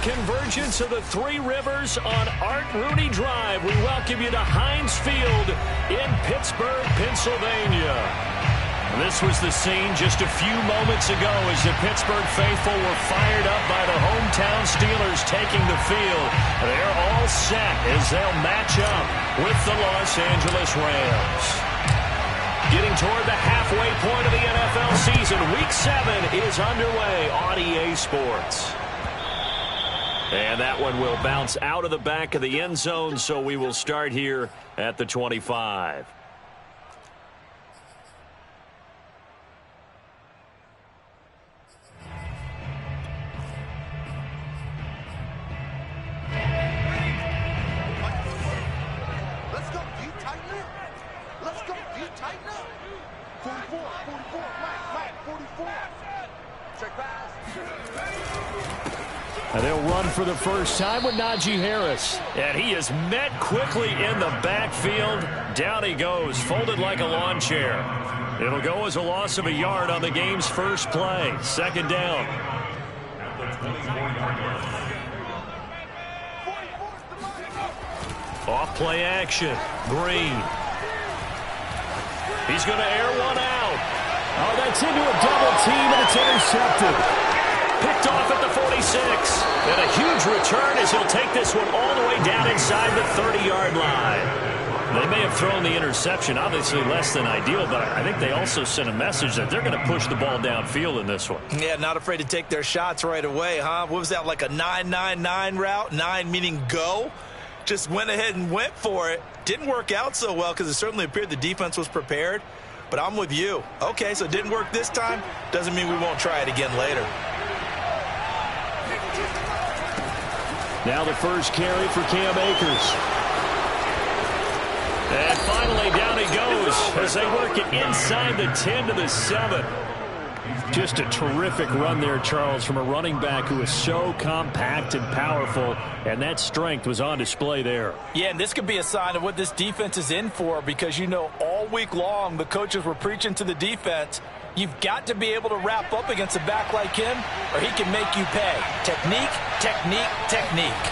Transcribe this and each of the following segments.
convergence of the Three Rivers on Art Rooney Drive. We welcome you to Heinz Field in Pittsburgh, Pennsylvania. This was the scene just a few moments ago as the Pittsburgh faithful were fired up by the hometown Steelers taking the field. They're all set as they'll match up with the Los Angeles Rams. Getting toward the halfway point of the NFL season, Week 7 is underway on EA Sports. And that one will bounce out of the back of the end zone, so we will start here at the 25. And they'll run for the first time with Najee Harris. And he is met quickly in the backfield. Down he goes, folded like a lawn chair. It'll go as a loss of a yard on the game's first play. Second down. Off play action. Green. He's going to air one out. Oh, that's into a double team, and it's intercepted. Picked off at the 46. And a huge return as he'll take this one all the way down inside the 30-yard line. They may have thrown the interception, obviously less than ideal, but I think they also sent a message that they're going to push the ball downfield in this one. Yeah, not afraid to take their shots right away, huh? What was that, like a 9-9-9 route? 9 meaning go? Just went ahead and went for it. Didn't work out so well because it certainly appeared the defense was prepared. But I'm with you. Okay, so it didn't work this time. Doesn't mean we won't try it again later. Now the first carry for Cam Akers. And finally down he goes as they work it inside the 10 to the 7. Just a terrific run there, Charles, from a running back who is so compact and powerful, and that strength was on display there. Yeah, and this could be a sign of what this defense is in for, because, you know, all week long the coaches were preaching to the defense, you've got to be able to wrap up against a back like him or he can make you pay. Technique, technique, technique.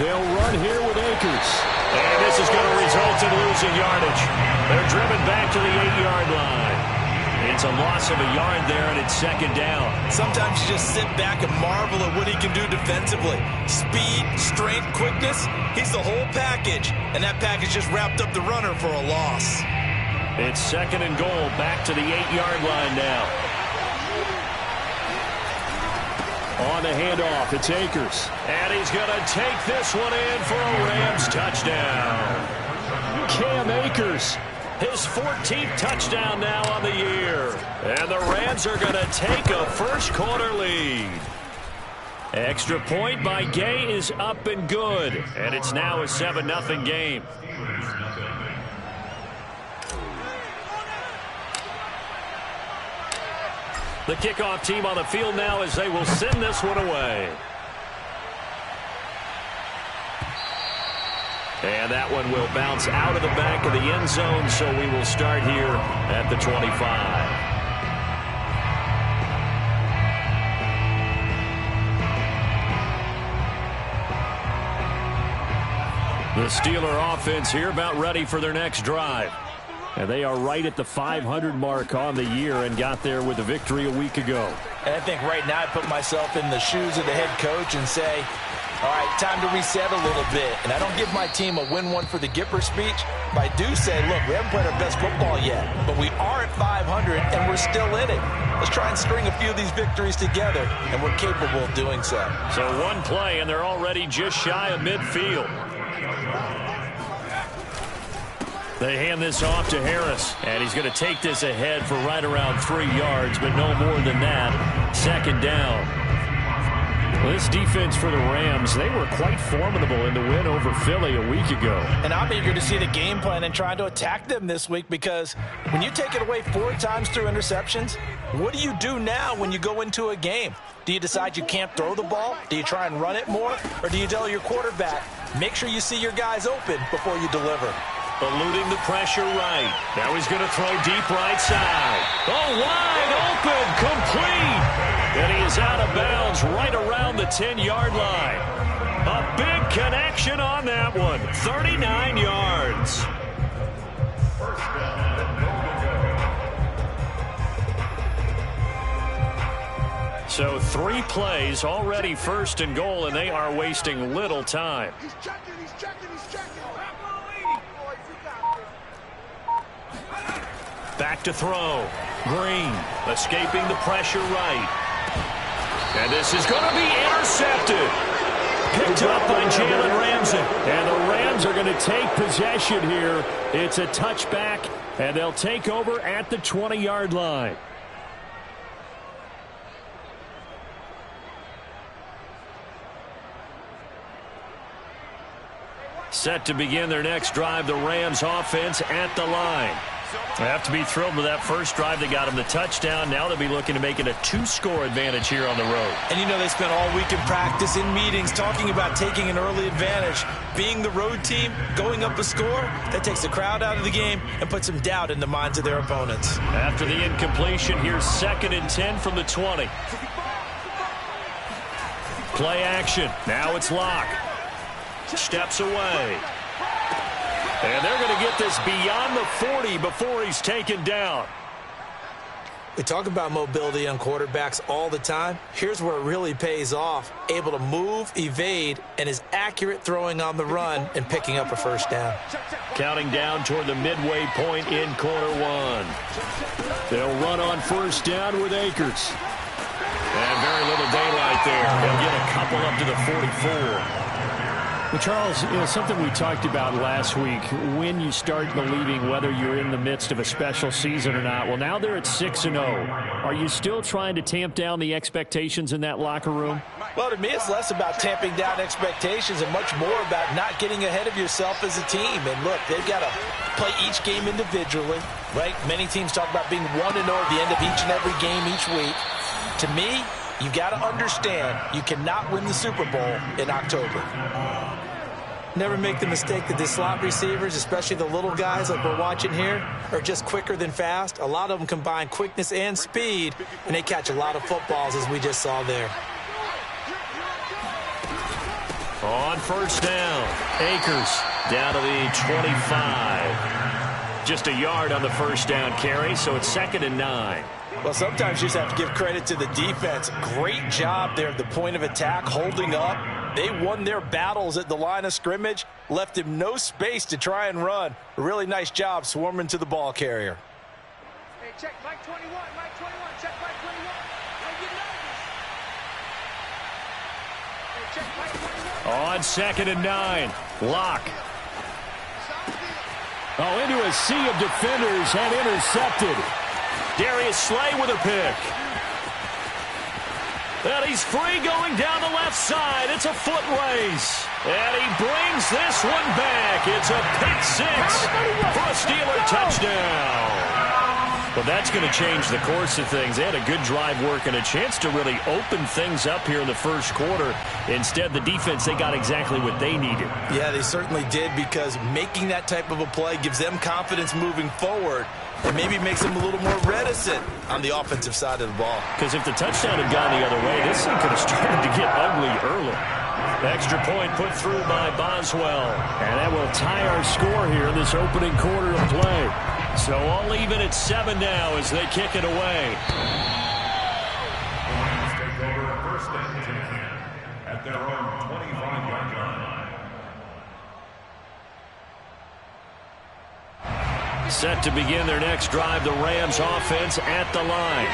They'll run here with Akers. And this is going to result in losing yardage. They're driven back to the 8-yard line. It's a loss of a yard there, and it's second down. Sometimes you just sit back and marvel at what he can do defensively. Speed, strength, quickness, he's the whole package. And that package just wrapped up the runner for a loss. It's second and goal, back to the 8-yard line now. On the handoff, it's Akers. And he's going to take this one in for a Rams touchdown. Cam Akers, his 14th touchdown now on the year. And the Rams are going to take a first-quarter lead. Extra point by Gay is up and good. And it's now a 7-0 game. The kickoff team on the field now as they will send this one away. And that one will bounce out of the back of the end zone, so we will start here at the 25. The Steeler offense here about ready for their next drive. And they are right at the 500 mark on the year and got there with a victory a week ago. And I think right now I put myself in the shoes of the head coach and say, all right, time to reset a little bit. And I don't give my team a win one for the Gipper speech, but I do say, look, we haven't played our best football yet, but we are at 500 and we're still in it. Let's try and string a few of these victories together, and we're capable of doing so. So one play, and they're already just shy of midfield. They hand this off to Harris, and he's going to take this ahead for right around 3 yards, but no more than that. Second down. Well, this defense for the Rams, they were quite formidable in the win over Philly a week ago. And I'm eager to see the game plan and trying to attack them this week, because when you take it away 4 times through interceptions, what do you do now when you go into a game? Do you decide you can't throw the ball? Do you try and run it more? Or do you tell your quarterback, make sure you see your guys open before you deliver? Eluding the pressure right. Now he's going to throw deep right side. Oh, wide open, complete. And he is out of bounds right around the 10-yard line. A big connection on that one. 39 yards. So 3 plays, already first and goal, and they are wasting little time. He's checking. Back to throw. Green escaping the pressure right. And this is going to be intercepted. Picked up by Jalen Ramsey. And the Rams are going to take possession here. It's a touchback, and they'll take over at the 20-yard line. Set to begin their next drive, the Rams offense at the line. They have to be thrilled with that first drive. They got them the touchdown. Now they'll be looking to make it a 2-score advantage here on the road. And you know they spent all week in practice, in meetings, talking about taking an early advantage. Being the road team, going up a score, that takes the crowd out of the game and puts some doubt in the minds of their opponents. After the incompletion, here's 2nd and 10 from the 20. Play action. Now it's Locke. Steps away. And they're going to get this beyond the 40 before he's taken down. We talk about mobility on quarterbacks all the time. Here's where it really pays off. Able to move, evade, and is accurate throwing on the run and picking up a first down. Counting down toward the midway point in quarter 1. They'll run on first down with Akers. And very little daylight there. They'll get a couple up to the 44. Well, Charles, something we talked about last week, when you start believing whether you're in the midst of a special season or not. Well, now they're at 6-0. Are you still trying to tamp down the expectations in that locker room? Well, to me, it's less about tamping down expectations and much more about not getting ahead of yourself as a team. And look, they've got to play each game individually, right? Many teams talk about being 1-0 at the end of each and every game each week. To me, you got to understand you cannot win the Super Bowl in October. Never make the mistake that the slot receivers, especially the little guys like we're watching here, are just quicker than fast. A lot of them combine quickness and speed, and they catch a lot of footballs, as we just saw there. On first down, Akers down to the 25. Just a yard on the first down carry, so it's 2nd and 9. Well, sometimes you just have to give credit to the defense. Great job there at the point of attack, holding up. They won their battles at the line of scrimmage, left him no space to try and run. A really nice job swarming to the ball carrier. Hey, check Mike 21, check Mike 21. Hey, get nervous. Hey, check Mike 21. On 2nd and 9, Locke. Oh, into a sea of defenders and intercepted. Darius Slay with a pick. And he's free going down the left side. It's a foot race. And he brings this one back. It's a pick 6 for a Steeler touchdown. But that's going to change the course of things. They had a good drive work and a chance to really open things up here in the first quarter. Instead, the defense, they got exactly what they needed. Yeah, they certainly did, because making that type of a play gives them confidence moving forward. And maybe makes them a little more reticent on the offensive side of the ball. Because if the touchdown had gone the other way, this thing could have started to get ugly early. Extra point put through by Boswell. And that will tie our score here in this opening quarter of play. So all even at 7 now as they kick it away. Take over first and 10 at their own 25-yard line. Set to begin their next drive, the Rams offense at the line.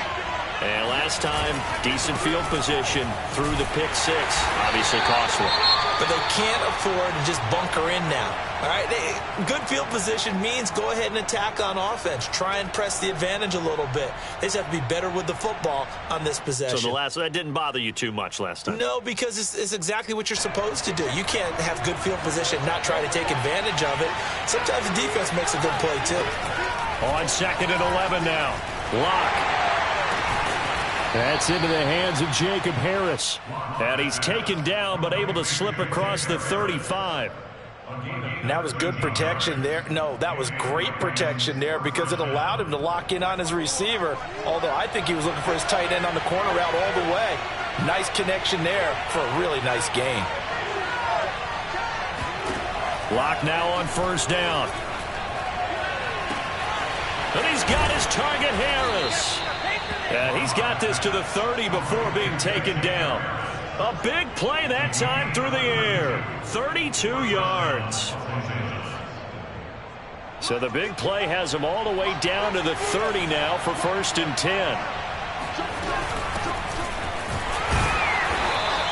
And last time, decent field position through the pick 6. Obviously costly. But they can't afford to just bunker in now. All right, good field position means go ahead and attack on offense. Try and press the advantage a little bit. They just have to be better with the football on this possession. So that didn't bother you too much last time? No, because it's exactly what you're supposed to do. You can't have good field position and not try to take advantage of it. Sometimes the defense makes a good play, too. On 2nd and 11 now. Locke. That's into the hands of Jacob Harris. And he's taken down but able to slip across the 35. And that was good protection there. No, that was great protection there because it allowed him to lock in on his receiver, although I think he was looking for his tight end on the corner route all the way. Nice connection there for a really nice gain. Lock now on first down. And he's got his target, Harris. And he's got this to the 30 before being taken down. A big play that time through the air. 32 yards. So the big play has him all the way down to the 30 now for 1st and 10.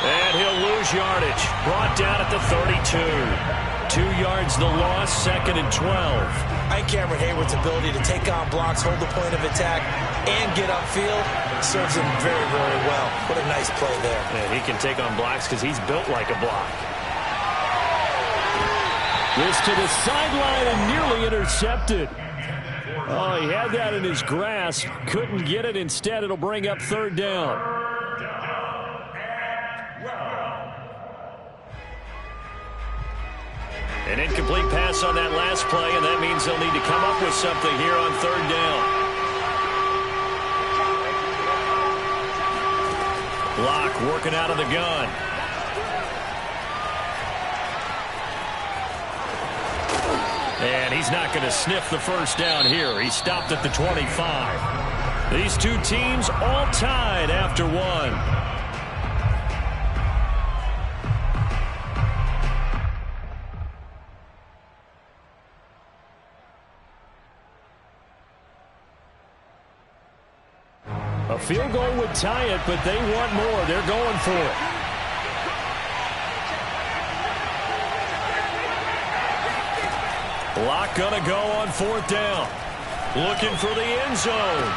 And he'll lose yardage. Brought down at the 32. 2 yards the loss, 2nd and 12. I think Cameron Hayward's ability to take on blocks, hold the point of attack, and get upfield serves him very, very well. What a nice play there. Yeah, he can take on blocks because he's built like a block. This to the sideline and nearly intercepted. Oh, he had that in his grasp. Couldn't get it. Instead, it'll bring up 3rd down. An incomplete pass on that last play, and that means they'll need to come up with something here on 3rd down. Block working out of the gun. And he's not going to sniff the 1st down here. He stopped at the 25. These two teams all tied after 1. A field goal would tie it, but they want more. They're going for it. Block gonna go on 4th down. Looking for the end zone.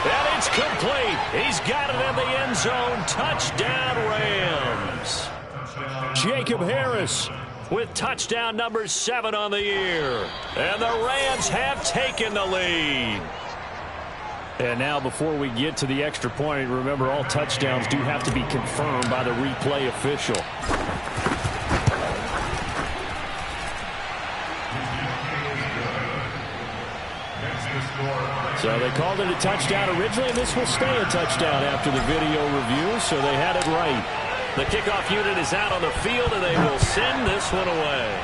And it's complete. He's got it in the end zone. Touchdown, Rams. Jacob Harris with touchdown number 7 on the year. And the Rams have taken the lead. And now before we get to the extra point, remember all touchdowns do have to be confirmed by the replay official. So they called it a touchdown originally, and this will stay a touchdown after the video review, so they had it right. The kickoff unit is out on the field, and they will send this one away.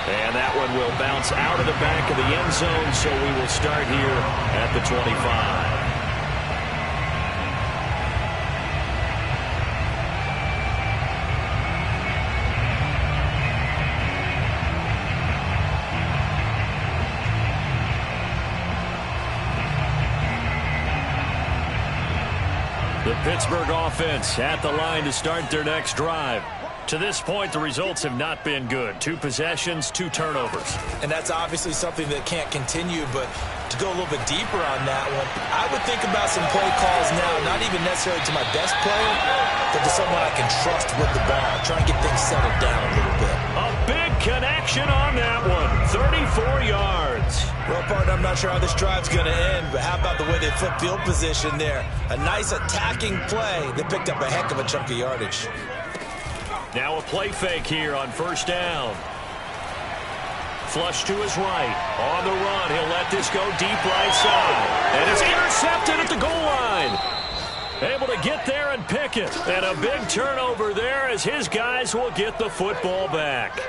And that one will bounce out of the back of the end zone, so we will start here at the 25. The Pittsburgh offense at the line to start their next drive. To this point, the results have not been good. 2 possessions, 2 turnovers. And that's obviously something that can't continue, but to go a little bit deeper on that one, I would think about some play calls now, not even necessarily to my best player, but to someone I can trust with the ball. Try and get things settled down a little bit. A big connection on that one. 34 yards. Well, partner, I'm not sure how this drive's going to end, but how about the way they flip field position there? A nice attacking play. They picked up a heck of a chunk of yardage. Now a play fake here on 1st down. Flush to his right. On the run, he'll let this go deep right side. And it's intercepted at the goal line. Able to get there and pick it. And a big turnover there as his guys will get the football back.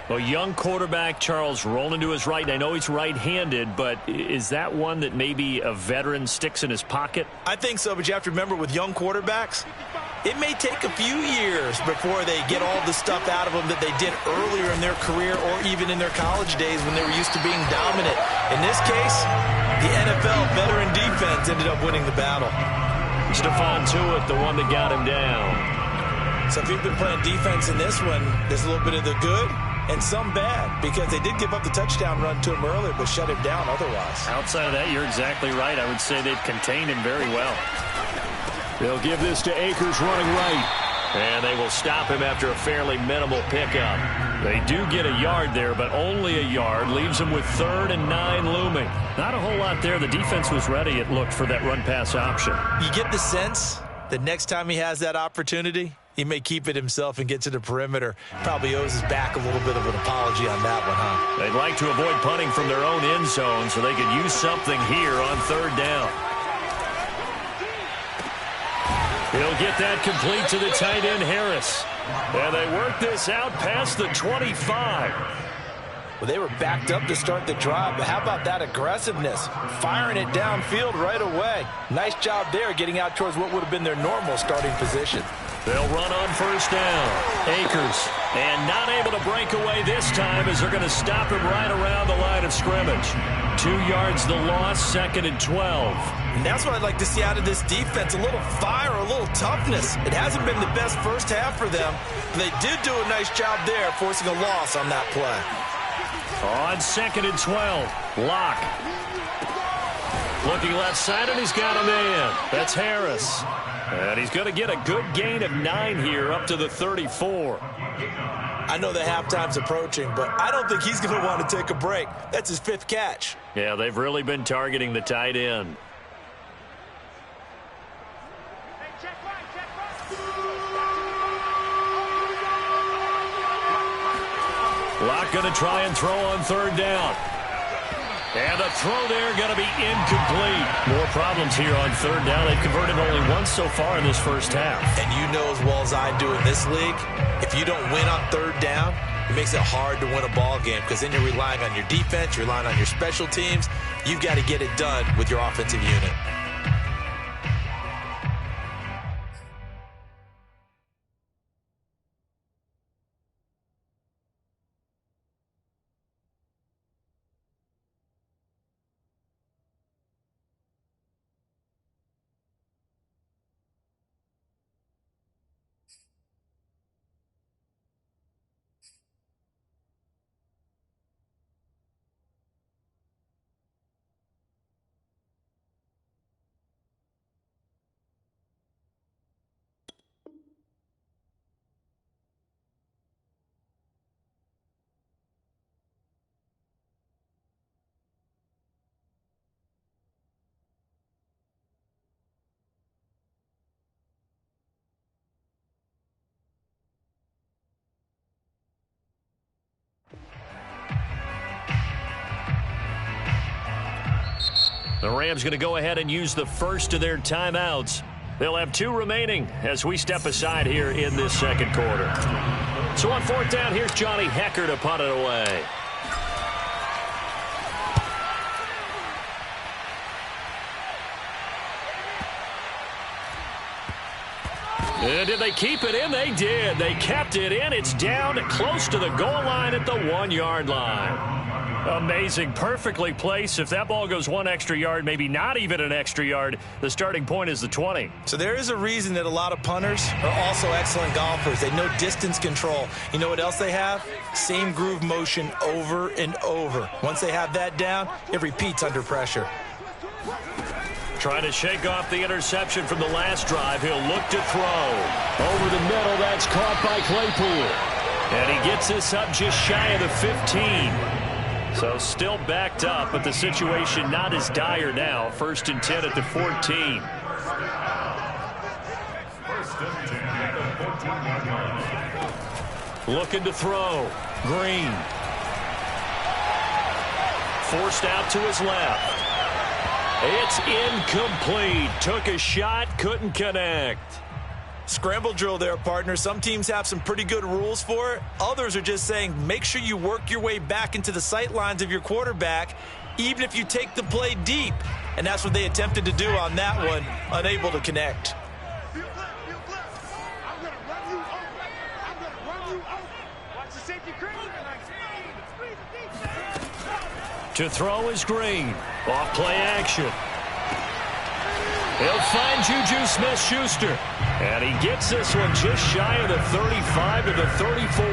A young quarterback, Charles, rolling to his right. And I know he's right-handed, but is that one that maybe a veteran sticks in his pocket? I think so, but you have to remember with young quarterbacks, it may take a few years before they get all the stuff out of them that they did earlier in their career or even in their college days when they were used to being dominant. In this case, the NFL veteran defense ended up winning the battle. Stephon Tuitt, the one that got him down. So if you've been playing defense in this one, there's a little bit of the good and some bad, because they did give up the touchdown run to him earlier, but shut him down otherwise. Outside of that, you're exactly right. I would say they've contained him very well. They'll give this to Akers running right. And they will stop him after a fairly minimal pickup. They do get a yard there, but only a yard. Leaves him with 3rd and 9 looming. Not a whole lot there. The defense was ready, it looked, for that run-pass option. You get the sense that next time he has that opportunity, He may keep it himself and get to the perimeter. Probably owes his back a little bit of an apology on that one, huh? They'd like to avoid punting from their own end zone so they could use something here on third down. He'll get that complete to the tight end, Harris. And they work this out past the 25. Well, they were backed up to start the drive, but how about that aggressiveness? Firing it downfield right away. Nice job there getting out towards what would have been their normal starting position. They'll run on first down. Akers, and not able to break away this time as they're going to stop him right around the line of scrimmage. 2 yards the loss, 2nd and 12. And that's what I'd like to see out of this defense, a little fire, a little toughness. It hasn't been the best first half for them, but they did do a nice job there, forcing a loss on that play. On 2nd and 12, Locke. Looking left side, and he's got a man. That's Harris. And he's going to get a good gain of 9 here up to the 34. I know the halftime's approaching, but I don't think he's going to want to take a break. That's his 5th catch. Yeah, they've really been targeting the tight end. Locke going to try and throw on third down. And the throw there going to be incomplete. More problems here on third down. They've converted only once so far in this first half. And you know as well as I do in this league, if you don't win on third down, it makes it hard to win a ball game because then you're relying on your defense, you're relying on your special teams. You've got to get it done with your offensive unit. The Rams going to go ahead and use the first of their timeouts. They'll have 2 remaining as we step aside here in this second quarter. So on fourth down, here's Johnny Hekker to punt it away. And did they keep it in? They did. They kept it in. It's down close to the goal line at the 1-yard line. Amazing. Perfectly placed. If that ball goes 1 extra yard, maybe not even an extra yard, the starting point is the 20. So there is a reason that a lot of punters are also excellent golfers. They know distance control. You know what else they have? Same groove motion over and over. Once they have that down, it repeats under pressure. Trying to shake off the interception from the last drive. He'll look to throw. Over the middle, that's caught by Claypool. And he gets this up just shy of the 15. So still backed up, but the situation not as dire now. 1st and 10 at the 14. 1st and 10 at the 14-yard line. Looking to throw. Green. Forced out to his left. It's incomplete. Took a shot, couldn't connect. Scramble drill there, partner. Some teams have some pretty good rules for it. Others are just saying make sure you work your way back into the sight lines of your quarterback, even if you take the play deep. And that's what they attempted to do on that one, unable to connect. To throw is Green. Off play action. He'll find Juju Smith-Schuster. And he gets this one just shy of the 35 to the 34.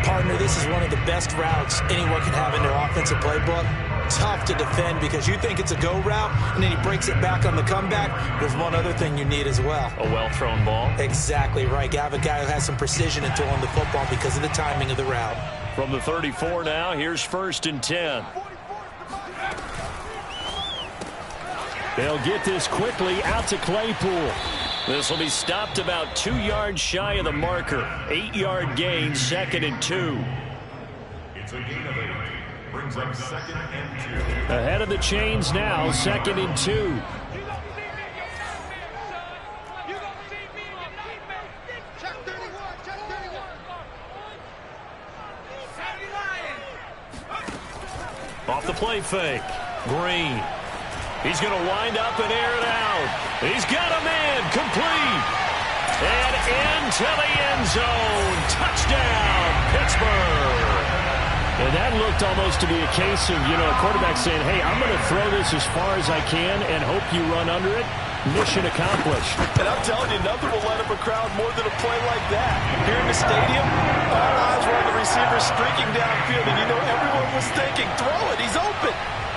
Partner, this is one of the best routes anyone can have in their offensive playbook. Tough to defend because you think it's a go route, and then he breaks it back on the comeback. There's one other thing you need as well. A well-thrown ball. Exactly right. You have a guy who has some precision in throwing the football because of the timing of the route. From the 34 now, here's 1st and 10. They'll get this quickly out to Claypool. This will be stopped about 2 yards shy of the marker. 8-yard gain, 2nd and 2. It's a gain of 8. Brings up 2nd and 2. Ahead of the chains now, 2nd and 2. Off the play fake. Green. He's going to wind up and air it out. He's got a man. Complete. And into the end zone. Touchdown, Pittsburgh. And that looked almost to be a case of, a quarterback saying, hey, I'm going to throw this as far as I can and hope you run under it. Mission accomplished. And I'm telling you, nothing will light up a crowd more than a play like that. Here in the stadium, all eyes were on the receiver streaking downfield, and everyone was thinking, throw it, he's open.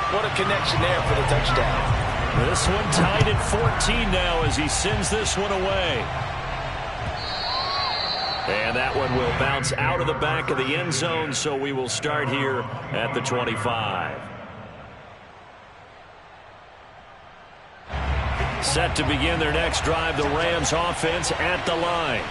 What a connection there for the touchdown. This one tied at 14 now as he sends this one away. And that one will bounce out of the back of the end zone, so we will start here at the 25. Set to begin their next drive, the Rams offense at the line.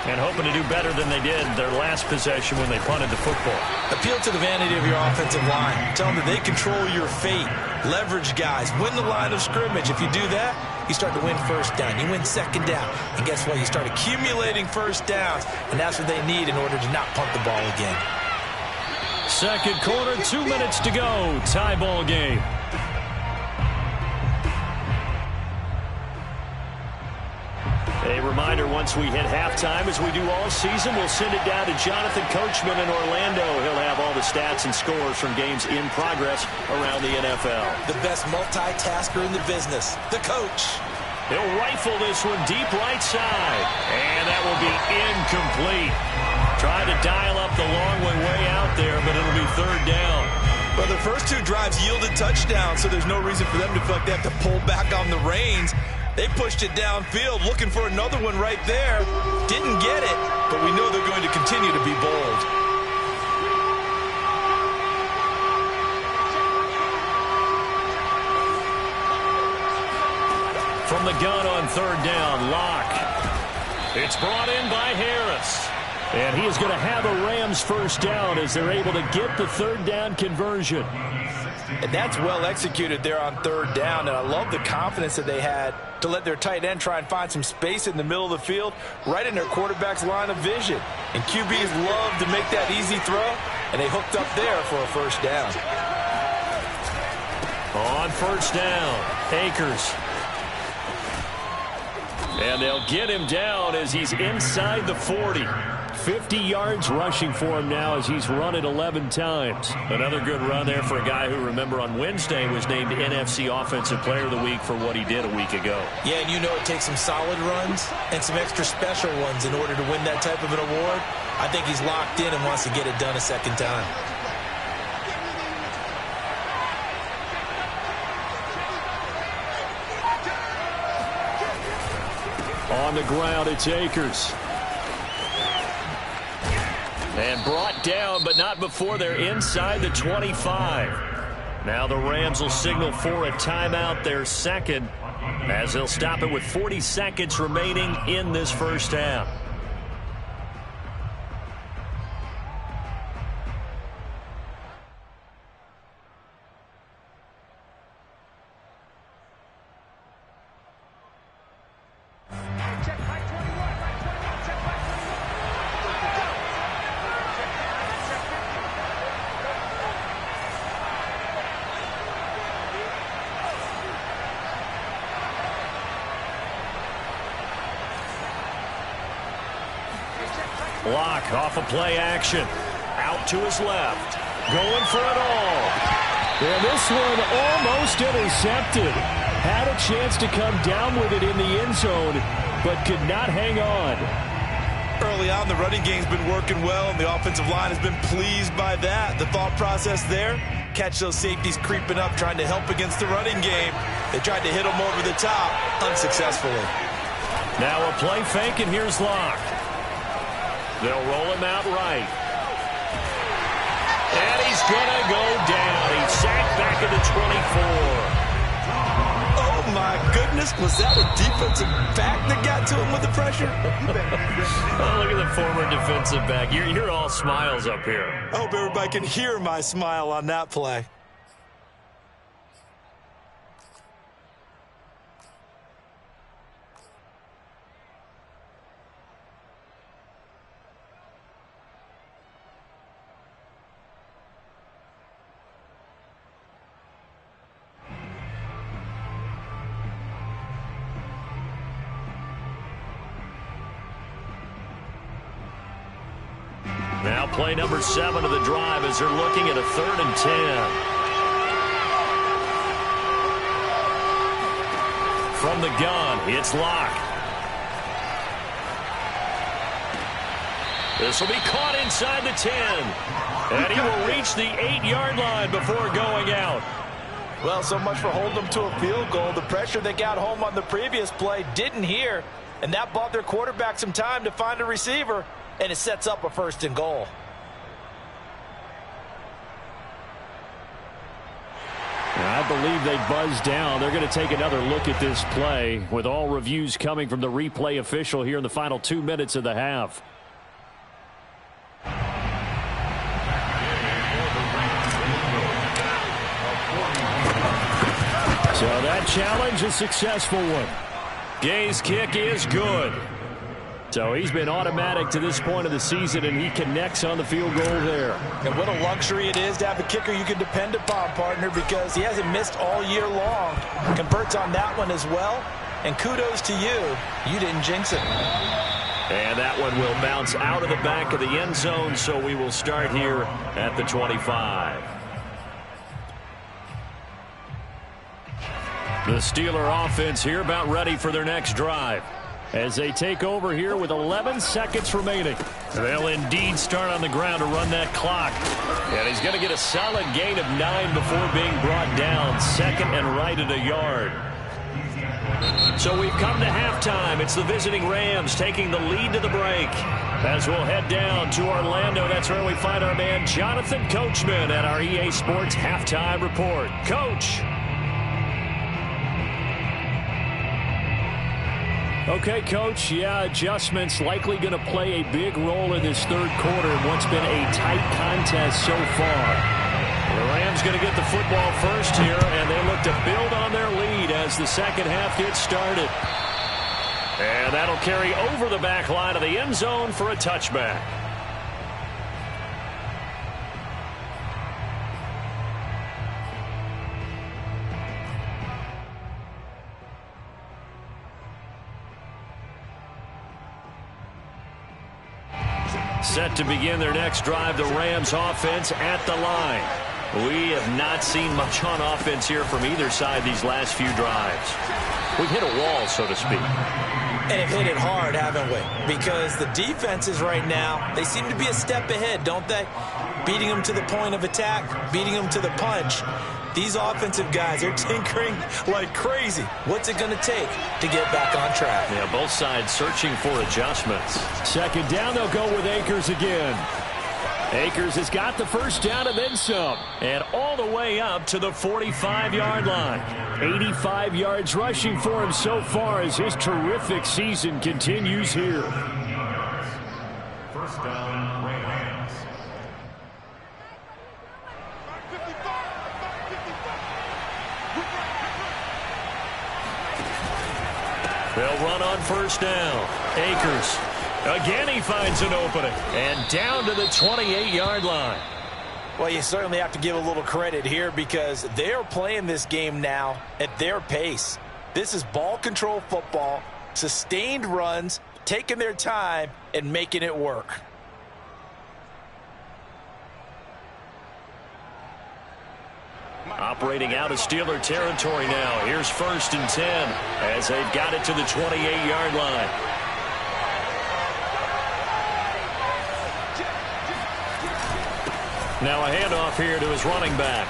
And hoping to do better than they did their last possession when they punted the football. Appeal to the vanity of your offensive line. Tell them that they control your fate. Leverage guys. Win the line of scrimmage. If you do that, you start to win first down. You win second down. And guess what? You start accumulating first downs. And that's what they need in order to not punt the ball again. Second quarter, 2 minutes to go. Tie ball game. A reminder, once we hit halftime, as we do all season, we'll send it down to Jonathan Coachman in Orlando. He'll have all the stats and scores from games in progress around the NFL. The best multitasker in the business, the coach. He'll rifle this one deep right side. And that will be incomplete. Trying to dial up the long way out there, but it'll be third down. Well, the first 2 drives yielded touchdowns, so there's no reason for them to feel like they have to pull back on the reins. They pushed it downfield, looking for another one right there. Didn't get it, but we know they're going to continue to be bold. From the gun on third down, Locke. It's brought in by Harris. And he is going to have a Rams first down as they're able to get the third down conversion. And that's well executed there on third down, and I love the confidence that they had to let their tight end try and find some space in the middle of the field, right in their quarterback's line of vision. And QBs love to make that easy throw, and they hooked up there for a first down. On first down, Akers. And they'll get him down as he's inside the 40. 50 yards rushing for him now as he's run it 11 times. Another good run there for a guy who, remember, on Wednesday was named NFC Offensive Player of the Week for what he did a week ago. Yeah, and it takes some solid runs and some extra special ones in order to win that type of an award. I think he's locked in and wants to get it done a second time. On the ground, it's Akers. And brought down, but not before they're inside the 25. Now the Rams will signal for a timeout, their second, as they'll stop it with 40 seconds remaining in this first half. Locke off a play action. Out to his left. Going for it all. And this one almost intercepted. Had a chance to come down with it in the end zone, but could not hang on. Early on, the running game's been working well, and the offensive line has been pleased by that. The thought process there, catch those safeties creeping up, trying to help against the running game. They tried to hit them over the top, unsuccessfully. Now a play fake, and here's Locke. They'll roll him out right. And he's going to go down. He's sacked back at the 24. Oh, my goodness. goodness, was that a defensive back that got to him with the pressure? Oh, look at the former defensive back. You're all smiles up here. I hope everybody can hear my smile on that play. Now play number 7 of the drive as they're looking at a 3rd and 10. From the gun, it's Locke. This will be caught inside the 10. And he will reach the 8-yard line before going out. Well, so much for holding them to a field goal. The pressure they got home on the previous play didn't hear, and that bought their quarterback some time to find a receiver. And it sets up a 1st and goal. I believe they buzzed down. They're going to take another look at this play with all reviews coming from the replay official here in the final 2 minutes of the half. So that challenge, a successful one. Gay's kick is good. So he's been automatic to this point of the season, and he connects on the field goal there. And what a luxury it is to have a kicker you can depend upon, partner, because he hasn't missed all year long. Converts on that one as well. And kudos to you. You didn't jinx it. And that one will bounce out of the back of the end zone, so we will start here at the 25. The Steeler offense here about ready for their next drive, as they take over here with 11 seconds remaining. They'll indeed start on the ground to run that clock. And he's going to get a solid gain of 9 before being brought down. 2nd and right at a yard. So we've come to halftime. It's the visiting Rams taking the lead to the break. As we'll head down to Orlando, that's where we find our man Jonathan Coachman at our EA Sports Halftime Report. Coach. Okay, Coach, adjustments likely going to play a big role in this 3rd quarter in what's been a tight contest so far. The Rams going to get the football first here, and they look to build on their lead as the second half gets started. And that'll carry over the back line of the end zone for a touchback. Set to begin their next drive, the Rams offense at the line. We have not seen much on offense here from either side these last few drives. We've hit a wall, so to speak. And have hit it hard, haven't we? Because the defenses right now, they seem to be a step ahead, don't they? Beating them to the point of attack, beating them to the punch. These offensive guys, they're tinkering like crazy. What's it going to take to get back on track? Yeah, both sides searching for adjustments. 2nd down, they'll go with Akers again. Akers has got the 1st down and then some. And all the way up to the 45-yard line. 85 yards rushing for him so far as his terrific season continues here. 1st down, Rams. They'll run on 1st down. Akers. Again, he finds an opening. And down to the 28-yard line. Well, you certainly have to give a little credit here because they're playing this game now at their pace. This is ball control football, sustained runs, taking their time, and making it work. Operating out of Steeler territory now. Here's 1st and 10 as they've got it to the 28-yard line. Now a handoff here to his running back.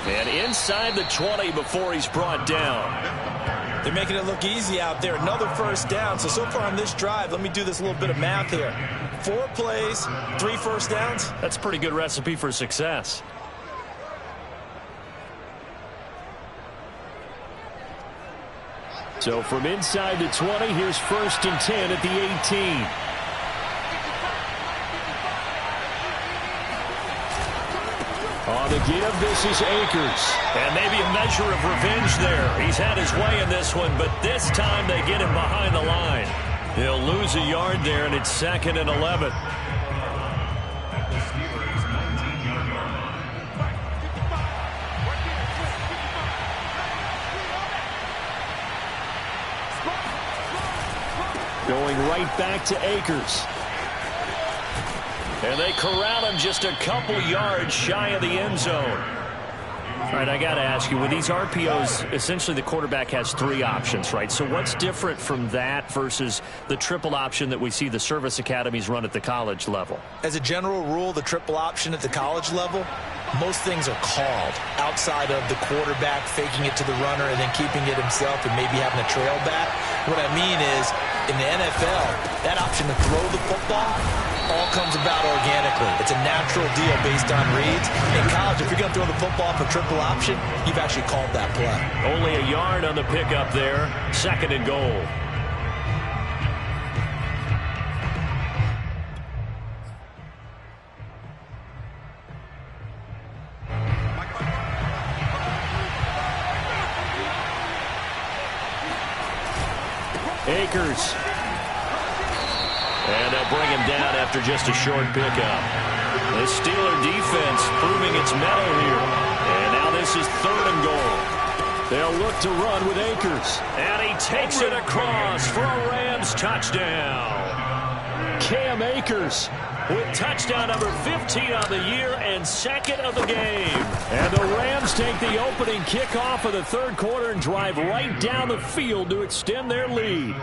And inside the 20 before he's brought down. They're making it look easy out there. Another 1st down. So far on this drive, let me do this little bit of math here. 4 plays, 3 1st downs. That's a pretty good recipe for success. So from inside the 20, here's 1st and 10 at the 18. On the give, this is Akers. And maybe a measure of revenge there. He's had his way in this one, but this time they get him behind the line. He'll lose a yard there, and it's 2nd and 11. Going right back to Akers. And they corral him just a couple yards shy of the end zone. All right, I got to ask you, with these RPOs, essentially the quarterback has 3 options, right? So what's different from that versus the triple option that we see the service academies run at the college level? As a general rule, the triple option at the college level, most things are called outside of the quarterback faking it to the runner and then keeping it himself and maybe having a trail back. What I mean is, in the NFL, that option to throw the football all comes about organically. It's a natural deal based on reads. In college, if you're going to throw the football for triple option, you've actually called that play. Only a yard on the pickup there. 2nd and goal. Akers. And they'll bring him down after just a short pickup. The Steeler defense proving its mettle here. And now this is 3rd and goal. They'll look to run with Akers. And he takes it across for a Rams touchdown. Cam Akers with touchdown number 15 on the year and 2nd of the game. And the Rams take the opening kickoff of the 3rd quarter and drive right down the field to extend their lead.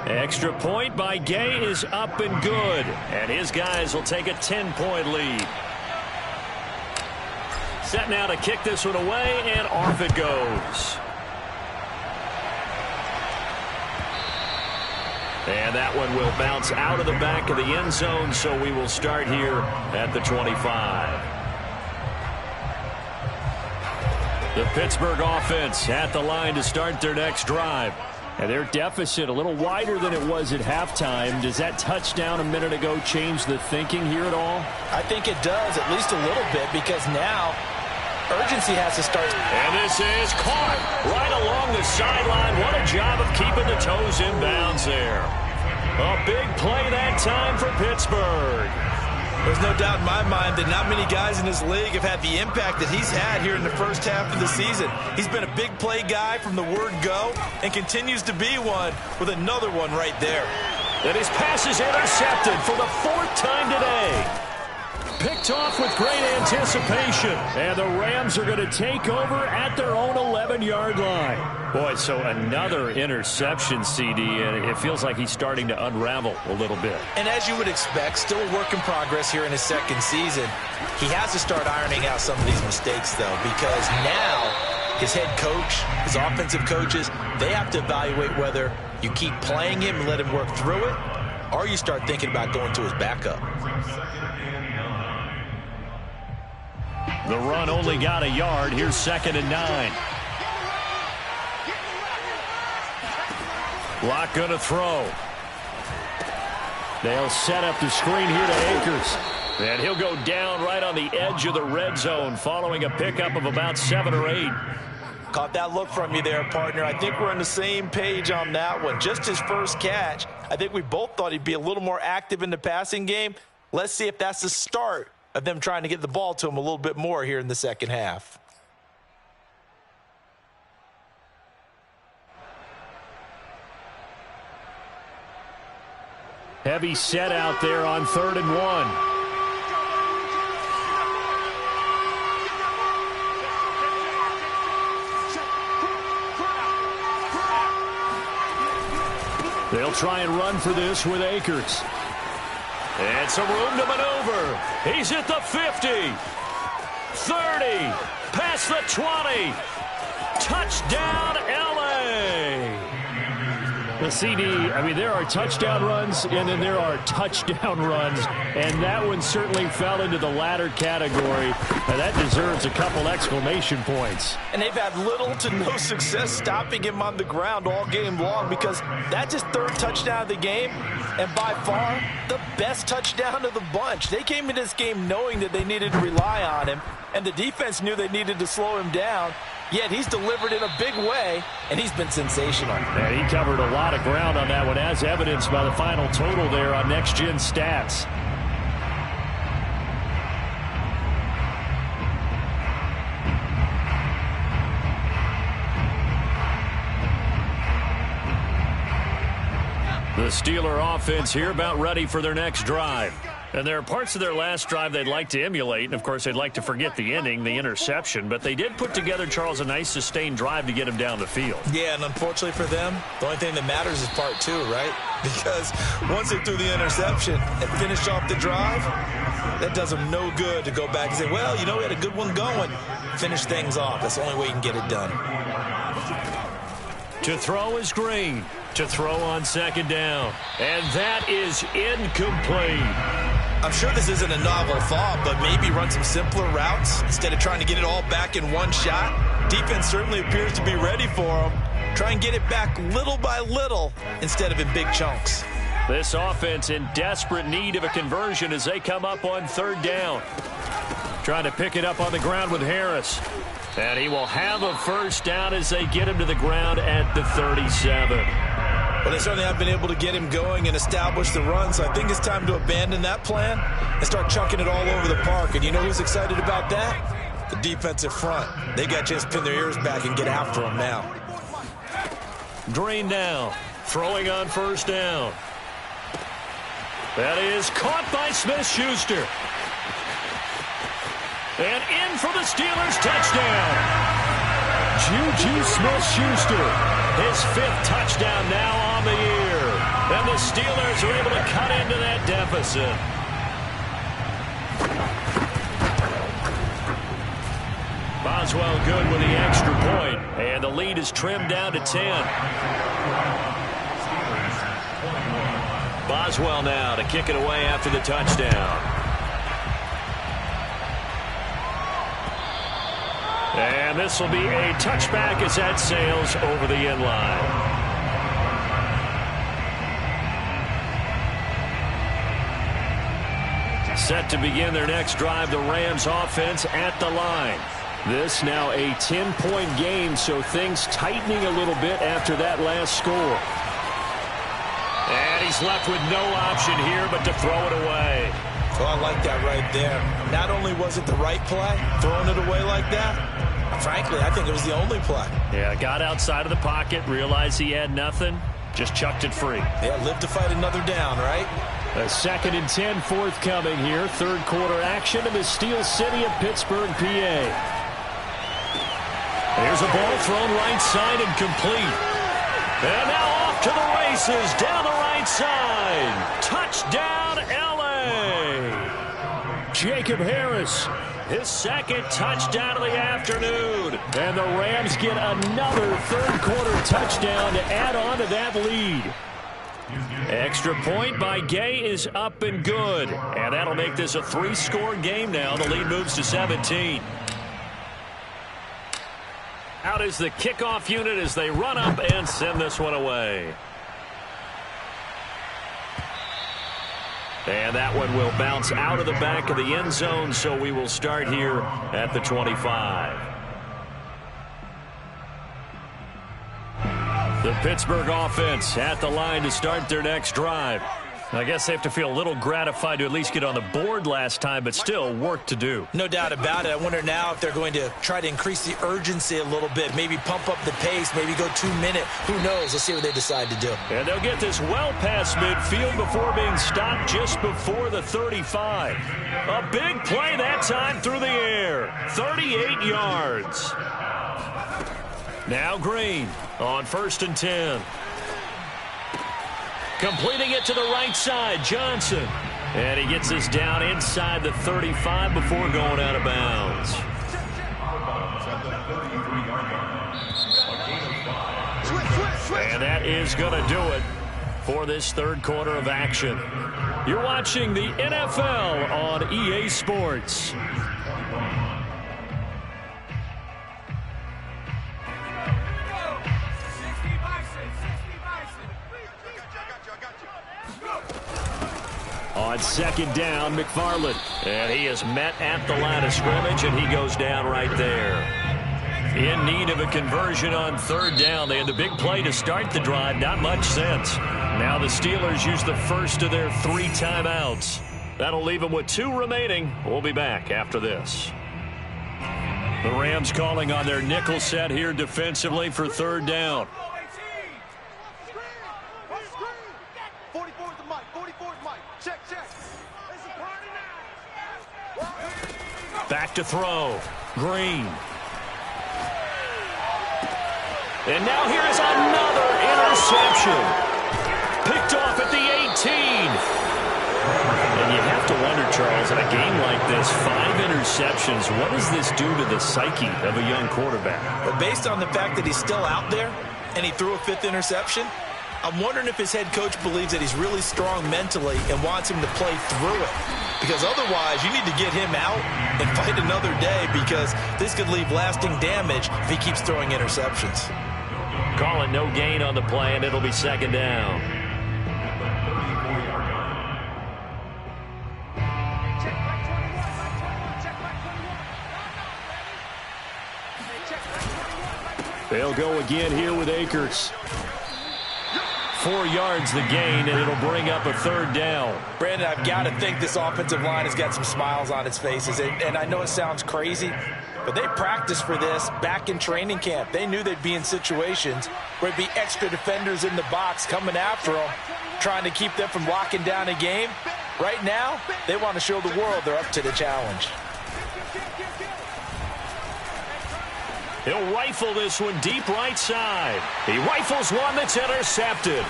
Extra point by Gay is up and good. And his guys will take a 10-point lead. Set now to kick this one away, and off it goes. And that one will bounce out of the back of the end zone, so we will start here at the 25. The Pittsburgh offense at the line to start their next drive. And their deficit a little wider than it was at halftime. Does that touchdown a minute ago change the thinking here at all? I think it does, at least a little bit, because now urgency has to start. And this is caught right along the sideline. What a job of keeping the toes in bounds there. A big play that time for Pittsburgh. There's no doubt in my mind that not many guys in this league have had the impact that he's had here in the first half of the season. He's been a big play guy from the word go and continues to be one with another one right there. And his pass is intercepted for the 4th time today. Picked off with great anticipation. And the Rams are going to take over at their own 11-yard line. Boy, so another interception, CD, and it feels like he's starting to unravel a little bit. And as you would expect, still a work in progress here in his 2nd season. He has to start ironing out some of these mistakes, though, because now his head coach, his offensive coaches, they have to evaluate whether you keep playing him and let him work through it, or you start thinking about going to his backup. The run only got a yard. Here's 2nd and 9. Lock going to throw. They'll set up the screen here to Akers. And he'll go down right on the edge of the red zone following a pickup of about 7 or 8. Caught that look from you there, partner. I think we're on the same page on that one. Just his first catch. I think we both thought he'd be a little more active in the passing game. Let's see if that's the start of them trying to get the ball to him a little bit more here in the 2nd half. Heavy set out there on 3rd and 1. They'll try and run for this with Akers. And some room to maneuver. He's at the 50. 30. Past the 20. Touchdown, L.A. Well, CD, I mean, there are touchdown runs, and then there are touchdown runs, and that one certainly fell into the latter category. Now, that deserves a couple exclamation points. And they've had little to no success stopping him on the ground all game long, because that's his third touchdown of the game, and by far the best touchdown of the bunch. They came into this game knowing that they needed to rely on him, and the defense knew they needed to slow him down. Yet he's delivered in a big way, and he's been sensational. Yeah, he covered a lot of ground on that one, as evidenced by the final total there on Next Gen Stats. The Steeler offense here about ready for their next drive. And there are parts of their last drive they'd like to emulate. And, of course, they'd like to forget the ending, the interception. But they did put together, Charles, a nice sustained drive to get him down the field. Yeah, and unfortunately for them, the only thing that matters is part two, right? Because once they threw the interception and finished off the drive, that does them no good to go back and say, well, you know, we had a good one going. Finish things off. That's the only way you can get it done. To throw is Green. To throw on second down. And that is incomplete. I'm sure this isn't a novel thought, but maybe run some simpler routes instead of trying to get it all back in one shot. Defense certainly appears to be ready for them. Try and get it back little by little instead of in big chunks. This offense in desperate need of a conversion as they come up on third down. Trying to pick it up on the ground with Harris. And he will have a first down as they get him to the ground at the 37. Well, they certainly have been able to get him going and establish the run, so I think it's time to abandon that plan and start chucking it all over the park. And you know who's excited about that? The defensive front. They got a chance to pin their ears back and get after him now. Green now, throwing on first down. That is caught by Smith-Schuster. And in for the Steelers touchdown. Juju Smith-Schuster, his fifth touchdown now on the year. And the Steelers are able to cut into that deficit. Boswell good with the extra point. And the lead is trimmed down to 10. Boswell now to kick it away after the touchdown. And this will be a touchback as that sails over the end line. Set to begin their next drive, the Rams offense at the line. This now a 10-point game, so things tightening a little bit after that last score. And he's left with no option here but to throw it away. So I like that right there. Not only was it the right play, throwing it away like that, frankly, I think it was the only play. Yeah, got outside of the pocket, realized he had nothing, just chucked it free. Yeah, live to fight another down, right? A 2nd and 10 forthcoming here. Third quarter action in the Steel City of Pittsburgh, PA. There's a ball thrown right side and complete. And now off to the races down the right side. Touchdown, L.A. Jacob Harris, his second touchdown of the afternoon. And the Rams get another third quarter touchdown to add on to that lead. Extra point by Gay is up and good. And that'll make this a 3-score game now. The lead moves to 17. Out is the kickoff unit as they run up and send this one away. And that one will bounce out of the back of the end zone, so we will start here at the 25. The Pittsburgh offense at the line to start their next drive. I guess they have to feel a little gratified to at least get on the board last time, but still work to do. No doubt about it. I wonder now if they're going to try to increase the urgency a little bit, maybe pump up the pace, maybe go 2-minute. Who knows? Let's see what they decide to do. And they'll get this well past midfield before being stopped just before the 35. A big play that time through the air. 38 yards. Now Green on 1st and 10. Completing it to the right side, Johnson. And he gets this down inside the 35 before going out of bounds. And that is going to do it for this third quarter of action. You're watching the NFL on EA Sports. On second down, McFarland. And he is met at the line of scrimmage, and he goes down right there. In need of a conversion on third down. They had the big play to start the drive. Not much sense. Now the Steelers use the first of their 3 timeouts. That'll leave them with 2 remaining. We'll be back after this. The Rams calling on their nickel set here defensively for third down. Back to throw. Green. And now here is another interception. Picked off at the 18. And you have to wonder, Charles, in a game like this, 5 interceptions, what does this do to the psyche of a young quarterback? But based on the fact that he's still out there and he threw a 5th interception, I'm wondering if his head coach believes that he's really strong mentally and wants him to play through it. Because otherwise, you need to get him out and fight another day, because this could leave lasting damage if he keeps throwing interceptions. Call it no gain on the play, and it'll be second down. They'll go again here with Akers. 4 yards the gain, and it'll bring up a third down. Brandon, I've got to think this offensive line has got some smiles on its faces. And I know it sounds crazy, but they practiced for this back in training camp. They knew they'd be in situations where there'd be extra defenders in the box coming after them, trying to keep them from locking down a game. Right now, they want to show the world they're up to the challenge. He'll rifle this one deep right side. He rifles one that's intercepted.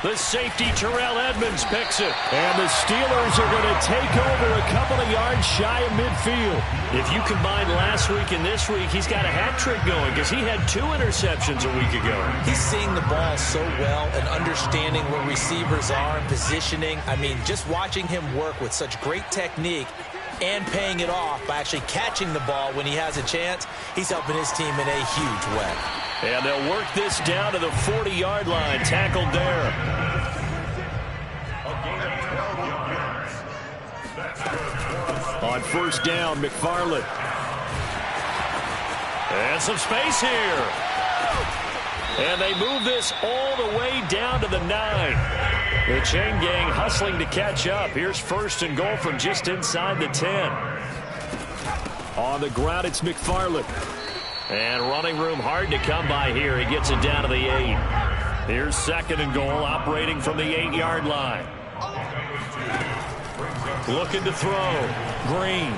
The safety, Terrell Edmonds, picks it. And the Steelers are going to take over a couple of yards shy of midfield. If you combine last week and this week, he's got a hat trick going, because he had 2 interceptions a week ago. He's seeing the ball so well and understanding where receivers are and positioning. I mean, just watching him work with such great technique and paying it off by actually catching the ball when he has a chance, he's helping his team in a huge way. And they'll work this down to the 40-yard line. Tackled there. On first down, McFarland. And some space here. And they move this all the way down to the 9. The chain gang hustling to catch up. Here's first and goal from just inside the 10. On the ground, it's McFarland. And running room hard to come by here. He gets it down to the 8. Here's second and goal, operating from the 8-yard line. Looking to throw. Green.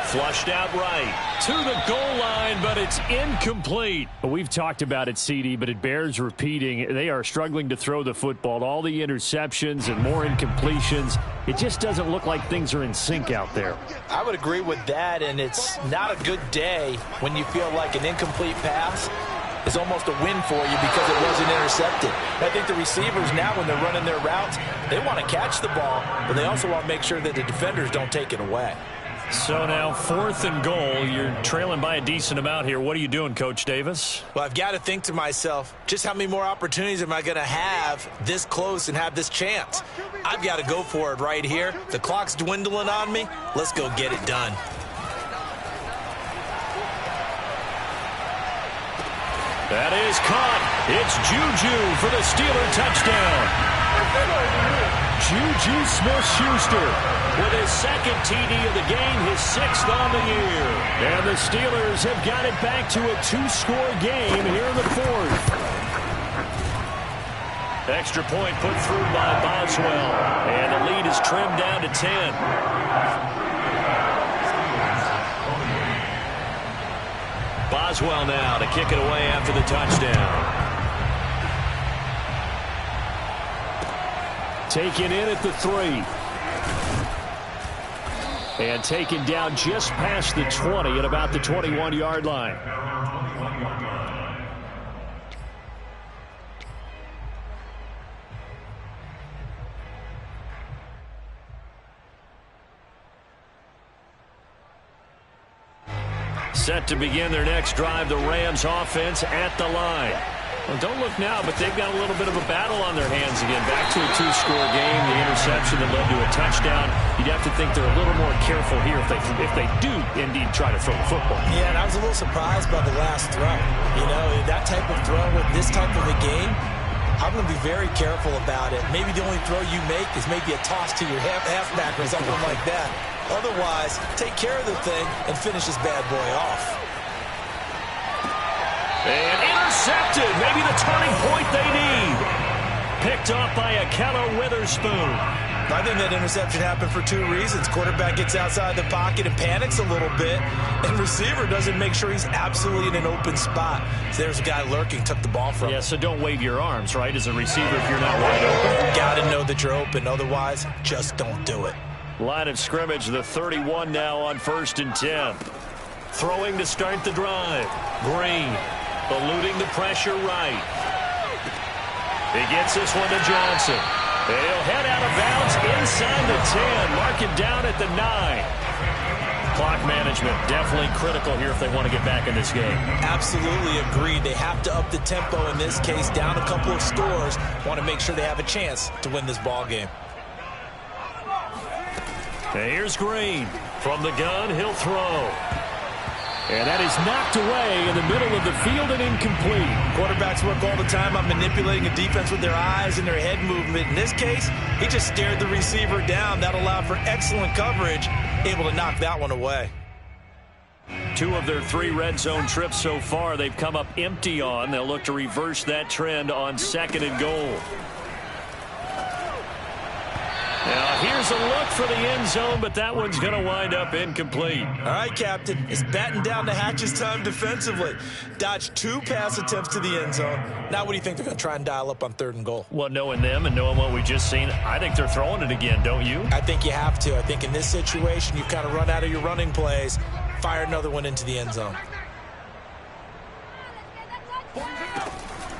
Flushed out right to the goal line, but it's incomplete. We've talked about it, CD, but it bears repeating. They are struggling to throw the football. All the interceptions and more incompletions. It just doesn't look like things are in sync out there. I would agree with that, and it's not a good day when you feel like an incomplete pass is almost a win for you because it wasn't intercepted. I think the receivers now, when they're running their routes, they want to catch the ball, but they also want to make sure that the defenders don't take it away. So now 4th and goal. You're trailing by a decent amount here. What are you doing, Coach Davis? Well, I've got to think to myself, just how many more opportunities am I going to have this close and have this chance? I've got to go for it right here. The clock's dwindling on me. Let's go get it done. That is caught. It's Juju for the Steeler touchdown. Juju Smith-Schuster with his 2nd TD of the game, his 6th on the year. And the Steelers have got it back to a 2-score game here in the 4th. Extra point put through by Boswell. And the lead is trimmed down to 10. Boswell now to kick it away after the touchdown. Taken in at the 3. And taken down just past the 20 at about the 21-yard line. Set to begin their next drive, the Rams offense at the line. Well, don't look now, but they've got a little bit of a battle on their hands again. Back to a two-score game, the interception that led to a touchdown. You'd have to think they're a little more careful here if they do indeed try to throw the football. Yeah, and I was a little surprised by the last throw. You know, that type of throw with this type of a game, I'm going to be very careful about it. Maybe the only throw you make is maybe a toss to your halfback or something like that. Otherwise, take care of the thing and finish this bad boy off. And intercepted. Maybe the turning point they need. Picked off by Ahkello Witherspoon. I think that interception happened for two reasons. Quarterback gets outside the pocket and panics a little bit, and receiver doesn't make sure he's absolutely in an open spot. So there's a guy lurking, took the ball from him. Yeah, so don't wave your arms, right, as a receiver if you're not wide open. Got to know that you're open. Otherwise, just don't do it. Line of scrimmage, the 31 now on 1st and 10. Throwing to start the drive. Green. Eluding the pressure right. He gets this one to Johnson. He'll head out of bounds inside the 10. Mark him down at the 9. Clock management definitely critical here if they want to get back in this game. Absolutely agreed. They have to up the tempo in this case. Down a couple of scores. Want to make sure they have a chance to win this ball game. And here's Green. From the gun, he'll throw. And that is knocked away in the middle of the field and incomplete. Quarterbacks work all the time on manipulating a defense with their eyes and their head movement. In this case, he just stared the receiver down. That allowed for excellent coverage, able to knock that one away. 2 of their 3 red zone trips so far they've come up empty on. They'll look to reverse that trend on 2nd and goal. Now, here's a look for the end zone, but that one's going to wind up incomplete. All right, Captain. It's batten down the hatches time defensively. Dodged 2 pass attempts to the end zone. Now what do you think they're going to try and dial up on 3rd and goal? Well, knowing them and knowing what we just seen, I think they're throwing it again, don't you? I think you have to. I think in this situation, you've kind of run out of your running plays. Fire another one into the end zone.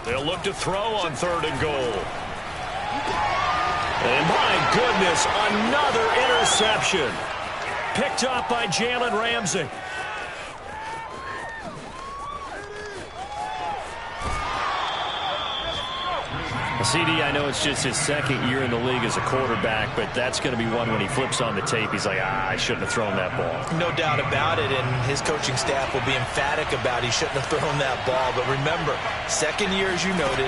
They'll look to throw on 3rd and goal. And my goodness, another interception. Picked off by Jalen Ramsey. CD, I know it's just his 2nd year in the league as a quarterback, but that's going to be one when he flips on the tape. He's like, I shouldn't have thrown that ball. No doubt about it, and his coaching staff will be emphatic about he shouldn't have thrown that ball. But remember, 2nd year, as you noted,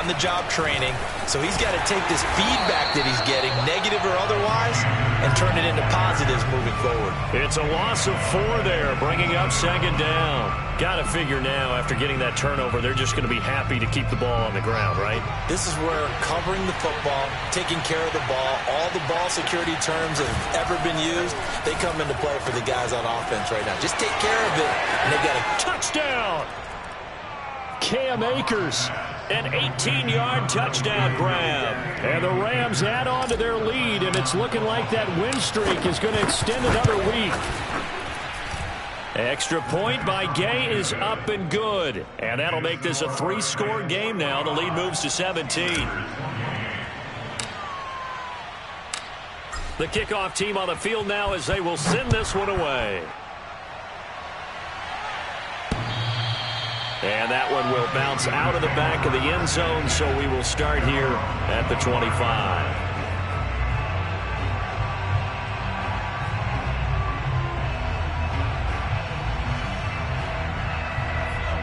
on-the-job training. So he's got to take this feedback that he's getting, negative or otherwise, and turn it into positives moving forward. It's a loss of 4 there, bringing up 2nd down. Got to figure now, after getting that turnover, they're just going to be happy to keep the ball on the ground, right? This is where covering the football, taking care of the ball, all the ball security terms that have ever been used, they come into play for the guys on offense right now. Just take care of it, and they've got a touchdown. Cam Akers, an 18-yard touchdown grab. And the Rams add on to their lead, and it's looking like that win streak is going to extend another week. Extra point by Gay is up and good. And that'll make this a 3-score game now. The lead moves to 17. The kickoff team on the field now as they will send this one away. And that one will bounce out of the back of the end zone, so we will start here at the 25.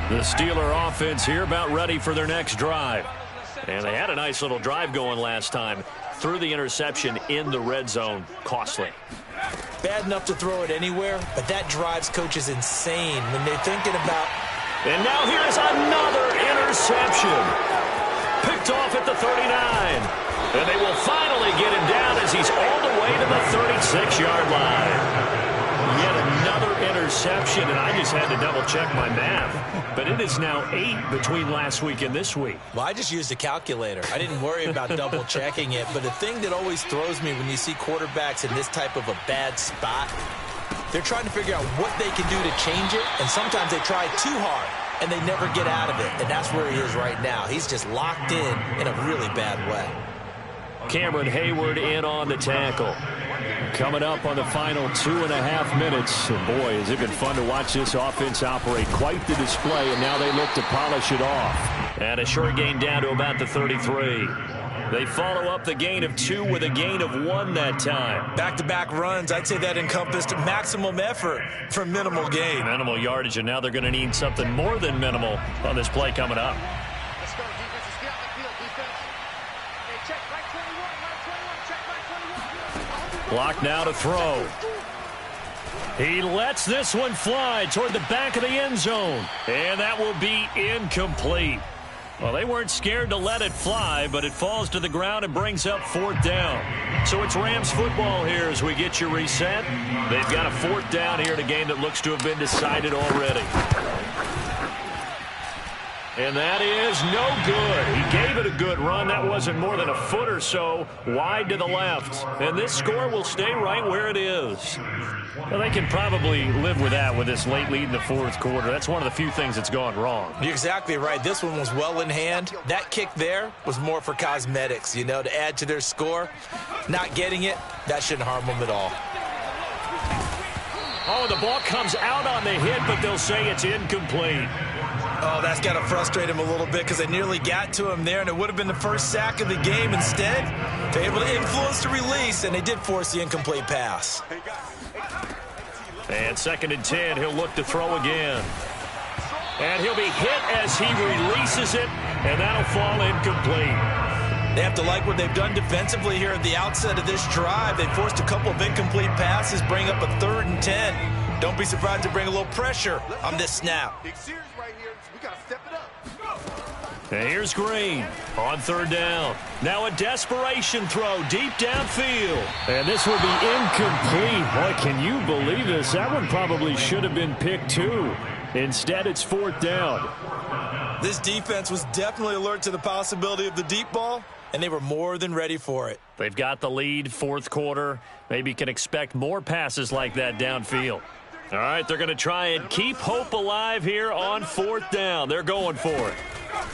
The Steeler offense here about ready for their next drive. And they had a nice little drive going last time. Threw the interception in the red zone. Costly. Bad enough to throw it anywhere, but that drives coaches insane when they're thinking about... And now here's another interception. Picked off at the 39. And they will finally get him down as he's all the way to the 36-yard line. Yet another interception, and I just had to double-check my math. But it is now 8 between last week and this week. Well, I just used a calculator. I didn't worry about double-checking it. But the thing that always throws me when you see quarterbacks in this type of a bad spot, they're trying to figure out what they can do to change it, and sometimes they try too hard, and they never get out of it. And that's where he is right now. He's just locked in a really bad way. Cameron Hayward in on the tackle. Coming up on the final 2.5 minutes. And boy, has it been fun to watch this offense operate. Quite the display, and now they look to polish it off. And a short gain down to about the 33. They follow up the gain of 2 with a gain of 1 that time. Back-to-back runs, I'd say that encompassed maximum effort for minimal gain. Minimal yardage, and now they're going to need something more than minimal on this play coming up. Let's go, defense. Stay on the field, defense. Hey, check, right 21, right 21, check, right 21. Block now to throw. He lets this one fly toward the back of the end zone. And that will be incomplete. Well, they weren't scared to let it fly, but it falls to the ground and brings up 4th down. So it's Rams football here as we get you reset. They've got a 4th down here in a game that looks to have been decided already. And that is no good. He gave it a good run. That wasn't more than a foot or so wide to the left. And this score will stay right where it is. Well, they can probably live with that with this late lead in the 4th quarter. That's one of the few things that's gone wrong. You're exactly right. This one was well in hand. That kick there was more for cosmetics, you know, to add to their score. Not getting it, that shouldn't harm them at all. Oh, the ball comes out on the hit, but they'll say it's incomplete. Oh, that's got to frustrate him a little bit because they nearly got to him there, and it would have been the first sack of the game. Instead, they're able to influence the release, and they did force the incomplete pass. And 2nd and 10, he'll look to throw again. And he'll be hit as he releases it, and that'll fall incomplete. They have to like what they've done defensively here at the outset of this drive. They forced a couple of incomplete passes, bring up a 3rd and 10. Don't be surprised to bring a little pressure on this snap. And here's Green on 3rd down. Now a desperation throw deep downfield. And this will be incomplete. Boy, can you believe this? That one probably should have been picked too. Instead, it's 4th down. This defense was definitely alert to the possibility of the deep ball, and they were more than ready for it. They've got the lead, 4th quarter. Maybe can expect more passes like that downfield. All right, they're going to try and keep hope alive here on 4th down. They're going for it.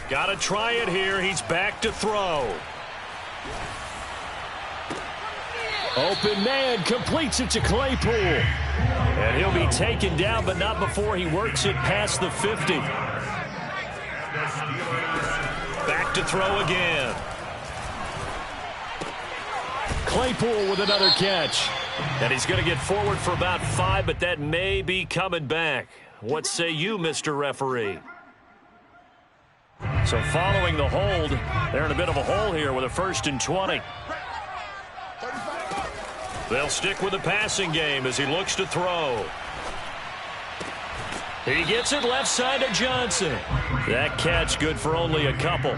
Got to try it here. He's back to throw. Open man completes it to Claypool. And he'll be taken down, but not before he works it past the 50. Back to throw again. Claypool with another catch. And he's going to get forward for about 5, but that may be coming back. What say you, Mr. Referee? So following the hold, they're in a bit of a hole here with a 1st and 20. They'll stick with the passing game as he looks to throw. He gets it left side to Johnson. That catch good for only a couple.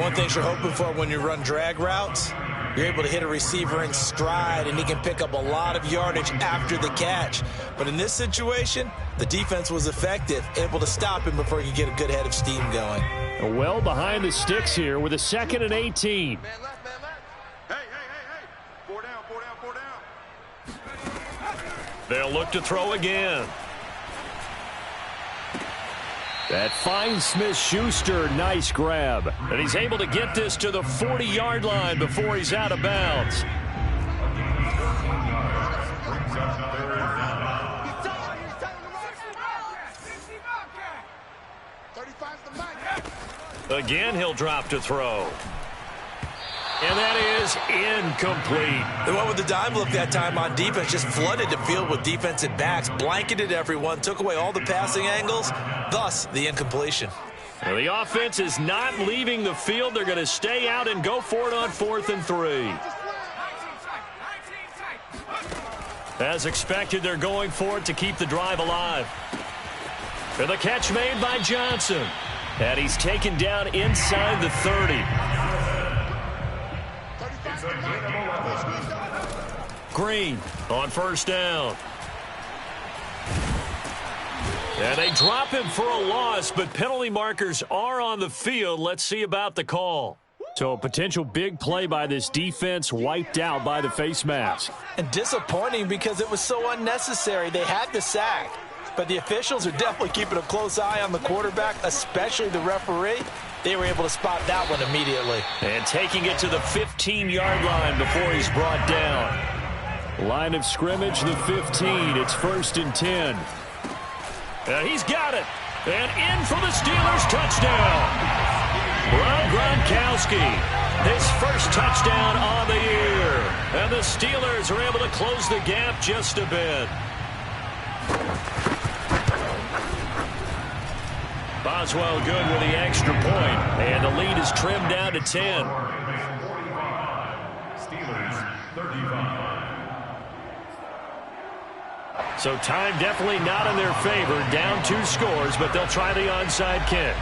One thing you're hoping for when you run drag routes, you're able to hit a receiver in stride, and he can pick up a lot of yardage after the catch. But in this situation, the defense was effective, able to stop him before he could get a good head of steam going. Well behind the sticks here with a 2nd and 18. Man left, man left. Hey. 4 down. They'll look to throw again. That finds Smith-Schuster. Nice grab. And he's able to get this to the 40-yard line before he's out of bounds. Again, he'll drop to throw. And that is incomplete. They went with the dime look that time on defense, just flooded the field with defensive backs, blanketed everyone, took away all the passing angles, thus the incompletion. Well, the offense is not leaving the field. They're going to stay out and go for it on 4th and 3. As expected, they're going for it to keep the drive alive. And the catch made by Johnson. And he's taken down inside the 30. Green on 1st down. And they drop him for a loss, but penalty markers are on the field. Let's see about the call. So a potential big play by this defense wiped out by the face mask. And disappointing because it was so unnecessary. They had the sack, but the officials are definitely keeping a close eye on the quarterback, especially the referee. They were able to spot that one immediately. And taking it to the 15-yard line before he's brought down. Line of scrimmage, the 15. It's 1st and 10. And he's got it. And in for the Steelers touchdown. Rob Gronkowski, his first touchdown on the year. And the Steelers are able to close the gap just a bit. Boswell good with the extra point. And the lead is trimmed down to 10. Steelers 35. So time definitely not in their favor. Down 2 scores, but they'll try the onside kick.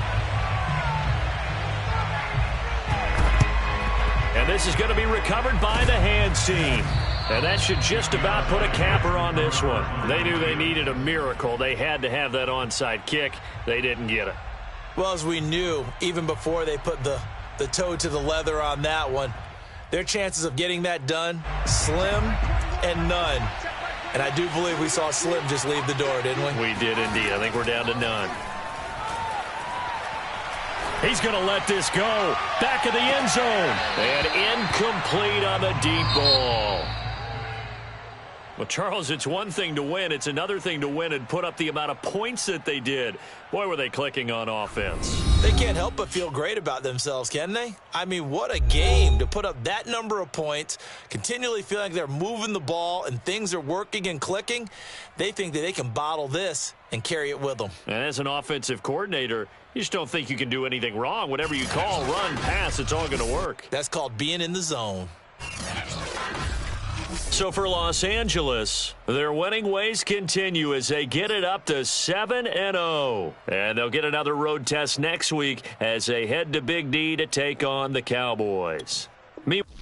And this is going to be recovered by the hands team. And that should just about put a capper on this one. They knew they needed a miracle. They had to have that onside kick. They didn't get it. Well, as we knew, even before they put the toe to the leather on that one, their chances of getting that done, slim and none. And I do believe we saw Slim just leave the door, didn't we? We did indeed. I think we're down to none. He's going to let this go. Back of the end zone. And incomplete on the deep ball. Well, Charles, it's one thing to win. It's another thing to win and put up the amount of points that they did. Boy, were they clicking on offense. They can't help but feel great about themselves, can they? I mean, what a game to put up that number of points, continually feeling like they're moving the ball and things are working and clicking. They think that they can bottle this and carry it with them. And as an offensive coordinator, you just don't think you can do anything wrong. Whatever you call, run, pass, it's all going to work. That's called being in the zone. So for Los Angeles, their winning ways continue as they get it up to 7-0. And they'll get another road test next week as they head to Big D to take on the Cowboys. Meanwhile,